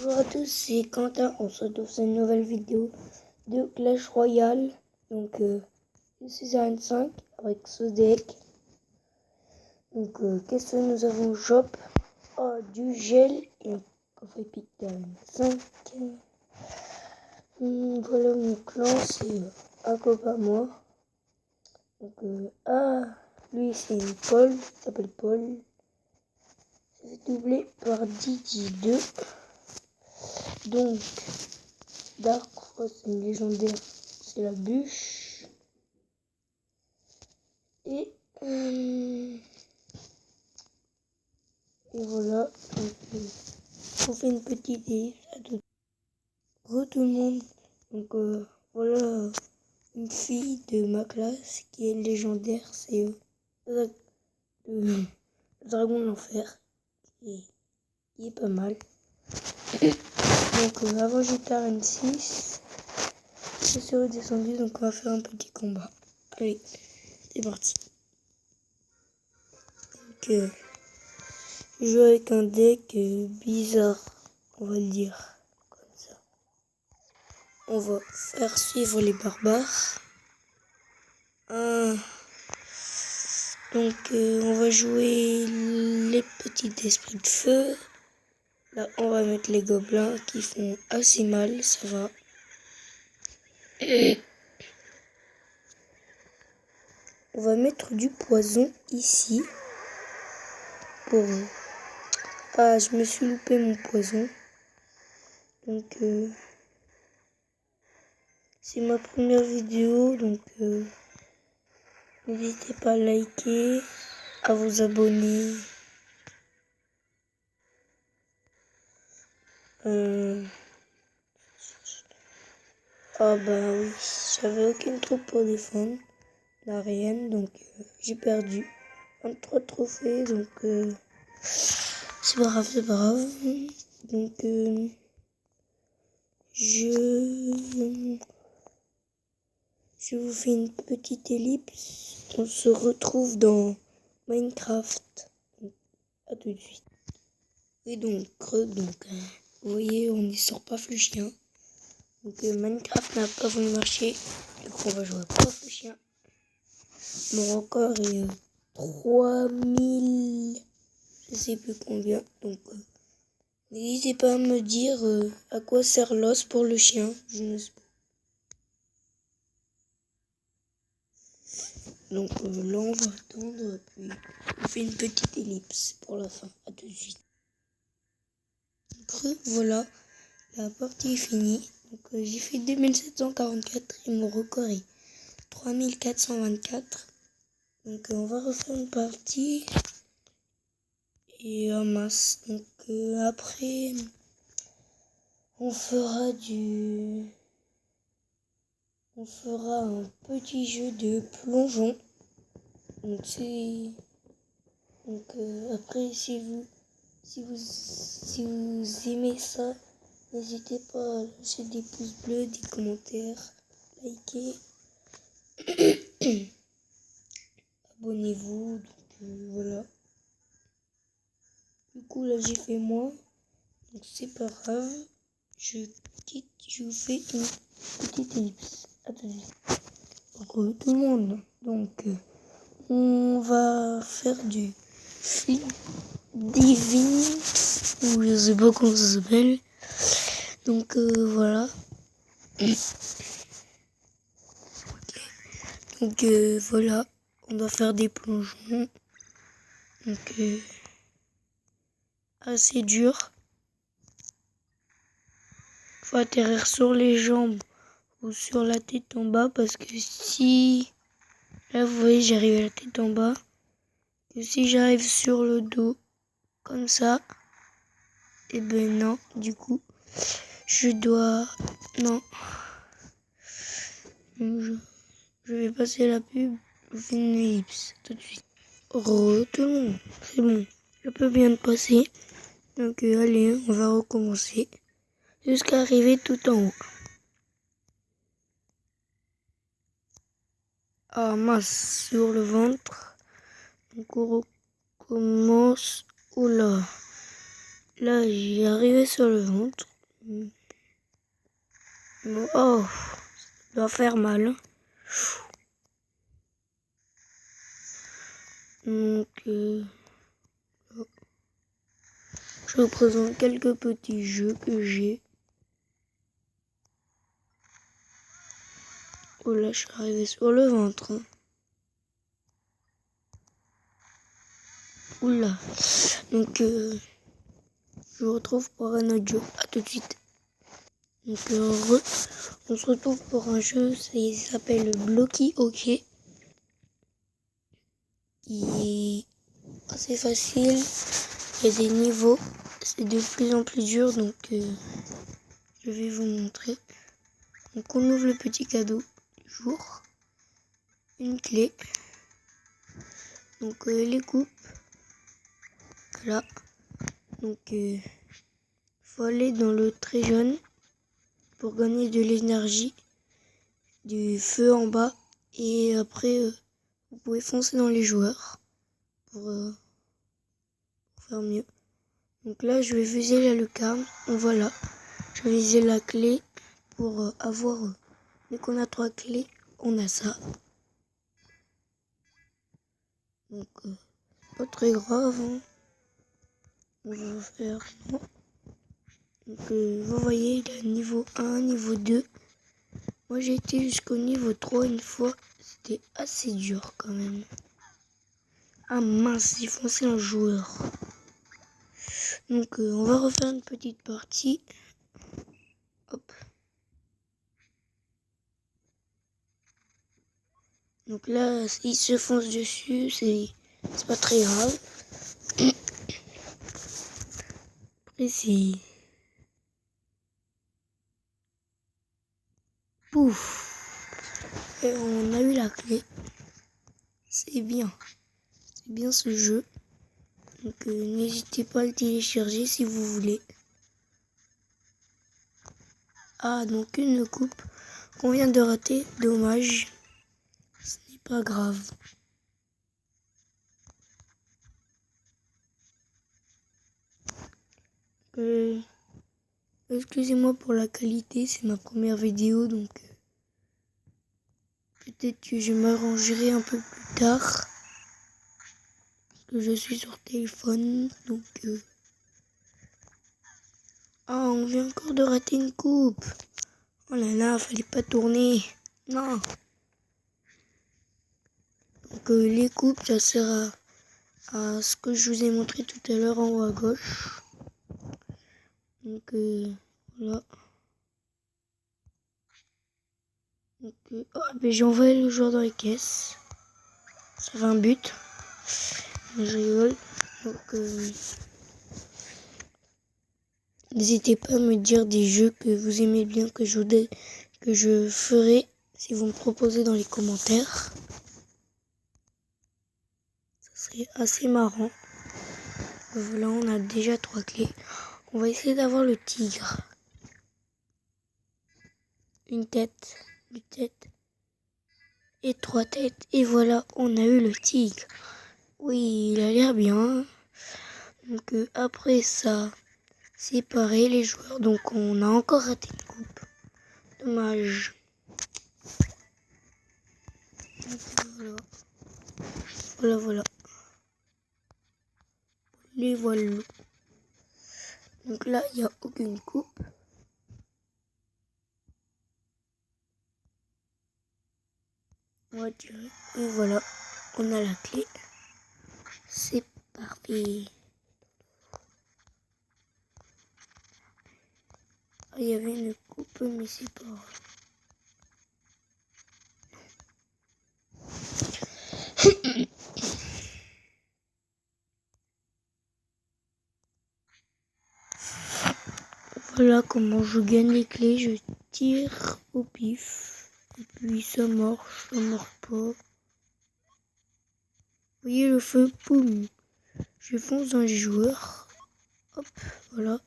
Bonjour à tous, c'est Quentin. On se retrouve sur une nouvelle vidéo de Clash Royale. Donc, je suis à N5 avec ce deck. Donc, qu'est-ce que nous avons? Shop, du gel et un coffre épique de N5. Voilà mon clan, c'est un copain à moi. Donc, lui c'est Paul, il s'appelle Paul. C'est doublé par Didi2. Donc, Dark Rose, c'est une légendaire, c'est la bûche. Et voilà, donc, on fait une petite idée à tout le monde. Donc voilà, une fille de ma classe qui est légendaire, c'est le dragon de l'enfer, qui est pas mal. Donc avant j'étais à N6, je suis redescendu, donc on va faire un petit combat. Allez, c'est parti. Donc je joue avec un deck bizarre, on va le dire comme ça. On va faire suivre les barbares. Donc on va jouer les petits esprits de feu. Là on va mettre les gobelins qui font assez mal, ça va. On va mettre du poison ici. Pour... je me suis loupé mon poison. Donc c'est ma première vidéo, donc n'hésitez pas à liker, à vous abonner. Ah bah oui, j'avais aucune troupe pour défendre l'Ariane, donc j'ai perdu 23 trophées, donc c'est pas grave, c'est pas grave. Donc je vous fais une petite ellipse. On se retrouve dans Minecraft. À tout de suite. Et donc, vous voyez, on n'y sort pas le chien. Donc Minecraft n'a pas voulu marcher. Du coup, on va jouer à Paf le chien. Mon record est 3000, je sais plus combien. Donc, n'hésitez pas à me dire à quoi sert l'os pour le chien. Je ne sais pas. Donc là, on va attendre. Puis, on fait une petite ellipse pour la fin. À tout de suite. Donc, voilà, la partie est finie. Donc, j'ai fait 2744 et mon record est 3424. Donc on va refaire une partie et mince. Donc après on fera un petit jeu de plongeon. Donc après si vous aimez ça, n'hésitez pas à lâcher des pouces bleus, des commentaires, liker. Abonnez-vous, donc voilà. Du coup là j'ai fait moi, donc c'est pas grave. Je vous fais une petite ellipse. À tout de suite. Re tout le monde. Donc on va faire du flip diving, ou je sais pas comment ça s'appelle. Donc voilà. Donc voilà, on doit faire des plongeons. Donc assez dur. Faut atterrir sur les jambes ou sur la tête en bas, parce que si là vous voyez j'arrive à la tête en bas, et si j'arrive sur le dos comme ça, et ben non, du coup je dois non, je vais passer la pub. Je fais une ellipse tout de suite. Re tout le monde, c'est bon, je peux bien passer. Donc allez, on va recommencer jusqu'à arriver tout en haut. Ah mince, sur le ventre. Donc on recommence. Oula, Là, j'y arrivé sur le ventre. Oh, ça doit faire mal. Hein. Donc, je vous présente quelques petits jeux que j'ai. Oh là, je suis arrivé sur le ventre. Hein. Oula. Donc, je vous retrouve pour un autre jeu. A tout de suite. Donc, on se retrouve pour un jeu. Il s'appelle Blocky Hockey. Il est assez facile. Il y a des niveaux. C'est de plus en plus dur. Donc, je vais vous montrer. Donc, on ouvre le petit cadeau du jour. Une clé. Donc, les coupes. Là. Donc, faut aller dans le trait jaune pour gagner de l'énergie, du feu en bas, et après vous pouvez foncer dans les joueurs pour faire mieux. Donc là je vais viser la lucarne, donc voilà, je vais viser la clé pour avoir, dès qu'on a 3 clés, on a ça. Donc pas très grave, hein. On va faire non. Donc vous voyez, il y a niveau 1, niveau 2. Moi j'ai été jusqu'au niveau 3 une fois, c'était assez dur quand même. Ah mince, j'ai foncé un joueur. Donc on va refaire une petite partie. Hop. Donc là, il se fonce dessus, c'est pas très grave. Après c'est... Pouf. Et on a eu la clé. C'est bien. C'est bien ce jeu. Donc n'hésitez pas à le télécharger si vous voulez. Ah, donc une coupe qu'on vient de rater. Dommage. Ce n'est pas grave. Excusez-moi pour la qualité, c'est ma première vidéo, donc peut-être que je m'arrangerai un peu plus tard. Parce que je suis sur téléphone, donc... Ah, on vient encore de rater une coupe. Oh là là, fallait pas tourner. Non. Donc les coupes, ça sert à ce que je vous ai montré tout à l'heure en haut à gauche. Donc voilà. Donc, oh, mais j'ai envoyé le joueur dans les caisses. Ça fait un but. Je rigole. Donc n'hésitez pas à me dire des jeux que vous aimez bien, que je ferai si vous me proposez dans les commentaires. Ça serait assez marrant. Voilà, on a déjà 3 clés. On va essayer d'avoir le tigre. Une tête et 3 têtes. Et voilà, on a eu le tigre. Oui, il a l'air bien. Donc après ça, séparer les joueurs. Donc on a encore raté une coupe. Dommage. Voilà. Les voilà. Donc là, il n'y a aucune coupe. On va tirer. Et voilà, on a la clé. C'est parfait. Ah, il y avait une coupe, mais c'est pas grave. Voilà comment je gagne les clés. Je tire au pif. Et puis ça marche pas. Vous voyez le feu, boum. Je fonce dans les joueurs. Hop, voilà.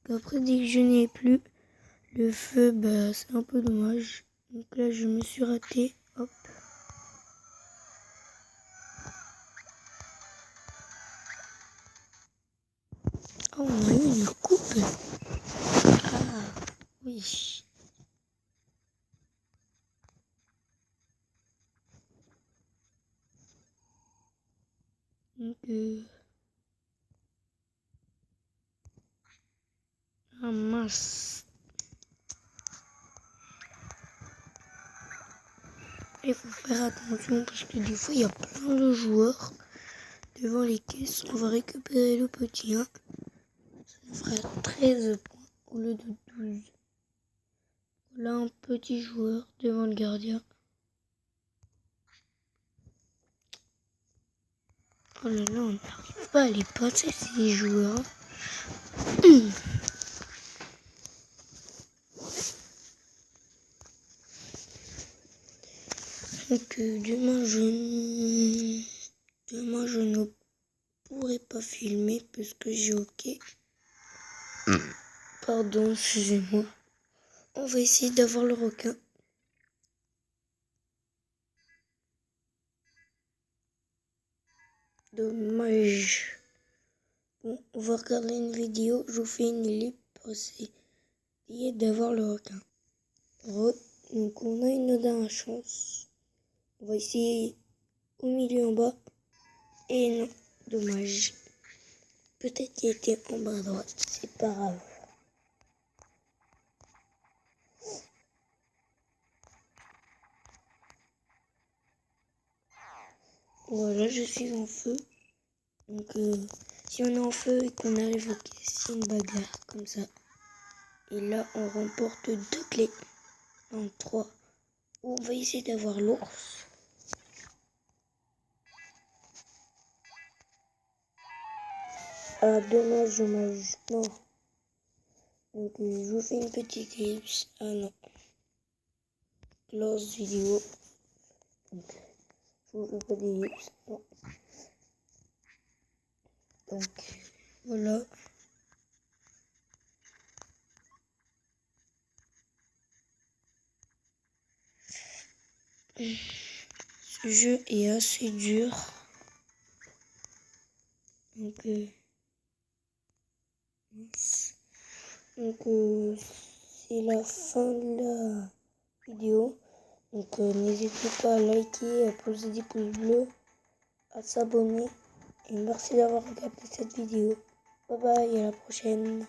Après, dès que je n'ai plus le feu, bah c'est un peu dommage. Donc là, je me suis raté. Hop. une coupe. Ah, oui. Donc, ah mince. Il faut faire attention parce que des fois il y a plein de joueurs devant les caisses. On va récupérer le petit 1. Ça nous fera 13 points au lieu de 12. Là un petit joueur devant le gardien. Oh là là, on n'arrive pas à les passer ces joueurs. Donc demain je ne pourrai pas filmer parce que j'ai OK. Pardon, excusez-moi. On va essayer d'avoir le requin. Dommage. Bon, on va regarder une vidéo. Je vous fais une libre pour essayer d'avoir le requin. Donc on a une dernière chance. On va essayer au milieu en bas. Et non, dommage. Peut-être qu'il était en bas à droite. C'est pas grave. Voilà, je suis en feu. Donc si on est en feu et qu'on arrive au quai, c'est une bagarre comme ça. Et là, on remporte 2 clés. En 3. On va essayer d'avoir l'ours. Ah, dommage. Non. Donc, je vous fais une petite ellipse. Ah non. Close vidéo. Donc, je vous fais pas d'ellipse. Non. Donc, voilà. Ce jeu est assez dur. Donc, c'est la fin de la vidéo. Donc, n'hésitez pas à liker, à poser des pouces bleus, à s'abonner. Et merci d'avoir regardé cette vidéo. Bye bye, à la prochaine.